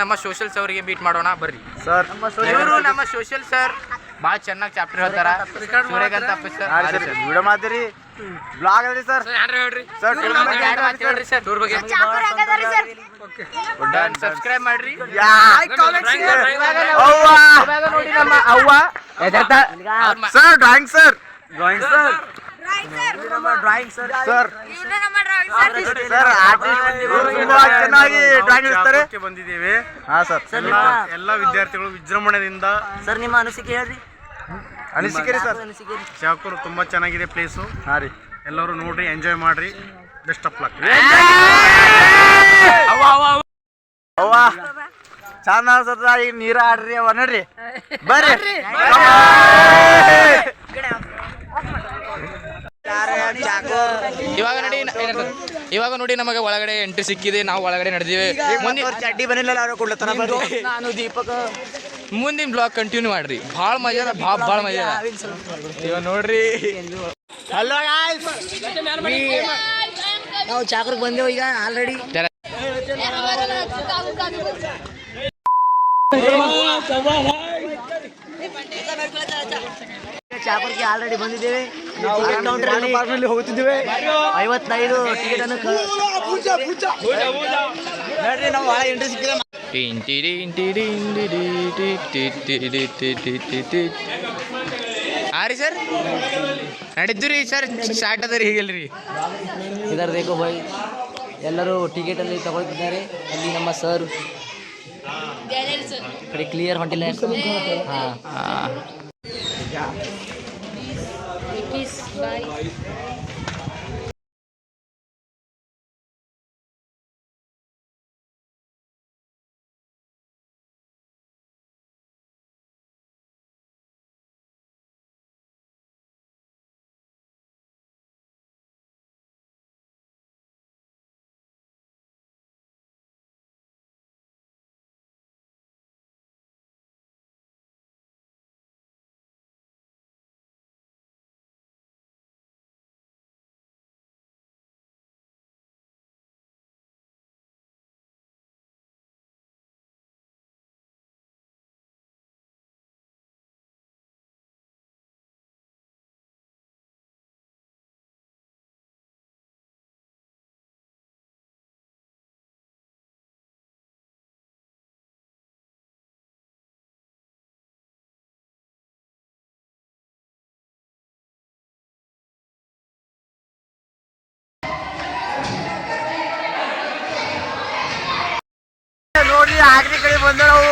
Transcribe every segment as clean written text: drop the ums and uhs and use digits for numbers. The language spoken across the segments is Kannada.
ನಮ್ಮ ಸೋಷಲ್ಸ್ ಅವರಿಗೆ ಮೀಟ್ ಮಾಡೋಣ ಬರ್ರಿ ಸರ್. ಇವರು ನಮ್ಮ ಸೋಷಲ್ ಸರ್ ಭಾಳ ಚೆನ್ನಾಗಿ ಚಾಪ್ಟರ್ ಹೇಳ್ತಾರ. ಸೂರ್ಯಕಾಂತ್ ಆಫೀಸರ್ ವಿಡಿಯೋ ಮಾಡ್ತೀರಿ, ಬ್ಲಾಗ್ ಅದ್ರಿ ಸರ್. ಸರ್ ಟೂರ್ ಬಗ್ಗೆ ಸಬ್ಸ್ಕ್ರೈಬ್ ಮಾಡ್ರಿ. ನೋಡಿ ನಮ್ಮ ಅವ್ವ sir drawing sir, drawing sir, drawing sir, sir sir ತುಂಬಾ ಚೆನ್ನಾಗಿ ಡ್ರಾಯಿಂಗ್ ಇರ್ತಾರೆ. ಬಂದಿದ್ದೇವೆ. ಹಾ ಸರ್. ಎಲ್ಲ ವಿದ್ಯಾರ್ಥಿಗಳು ವಿಜೃಂಭಣೆಯಿಂದ. ಸರ್ ನಿಮ್ಮ ಅನಿಸಿಕೆ ಹೇಳ್ರಿ. ಅನಿಸಿಕೆ ರೀ ಸರ್. ಶಾಕೂರ್ ತುಂಬಾ ಚೆನ್ನಾಗಿದೆ ಪ್ಲೇಸು. ಹಾ ರೀ, ಎಲ್ಲರೂ ನೋಡ್ರಿ, ಎಂಜಾಯ್ ಮಾಡ್ರಿ. Best of luck. ಅವ್ವ ಚಂದ ಅನ್ಸತ್ತ. ಈಗ ನೀರ ಆಡ್ರಿ ಅವ ನೋಡ್ರಿ, ಬರ್ರಿ. ಇವಾಗ ನೋಡಿ ನಮಗೆ ಒಳಗಡೆ ಎಂಟ್ರಿ ಸಿಕ್ಕಿದೆ. ನಾವು ಒಳಗಡೆ ನಡೆದಿವೆ. ಚಡ್ಡಿ ಬನ್ನಿಲ್ಲ ನಾನು ದೀಪಕ್. ಮುಂದಿನ ಬ್ಲಾಗ್ ಕಂಟಿನ್ಯೂ ಮಾಡ್ರಿ. ಭಾಳ ಮಜಾ ಅದ, ಭಾಳ ಮಜಾ ಅದ. ಇವಾಗ ನೋಡ್ರಿ. ಹಲೋ ಗಾಯ್ಸ್, ನಾವು ಚಾಕರ್ಗೆ ಬಂದೇವು ಈಗ ಆಲ್ರೆಡಿ. ಚಾಕರ್ಗೆ ಆಲ್ರೆಡಿ ಬಂದಿದ್ದೇವೆ. ಕೌಂಟರಲ್ಲಿ ಹೋಗ್ತಿದ್ದೇವೆ. 55 ಟಿಕೆಟ್ ಅನ್ನು ನೋಡ್ರಿ, ನಾವು ಭಾಳ ಎಂಟ್ರಿ ಸಿಕ್ಕಿದೆ. ರೀ ಸರ್ ನಡೀತು ರೀ ಸರ್. ಸ್ಟಾರ್ಟ್ ಅದ ರೀ ಹೀಗಲ್ರಿ. ಇದರ ದೇಖೋ ಬಾಯ್, ಎಲ್ಲರೂ ಟಿಕೆಟಲ್ಲಿ ತಗೊಳ್ತಿದ್ದಾರೆ. ಅಲ್ಲಿ ನಮ್ಮ ಸರ್ ಕಡೆ ಕ್ಲಿಯರ್ ಹೊಂಟಿಲ್ಲ. ಹಾಂ ನೋಡ್ರಿ, ಆಗ್ರಿ ಕಡೆ ಬಂದ ನಾವು.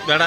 ಬೇಡ.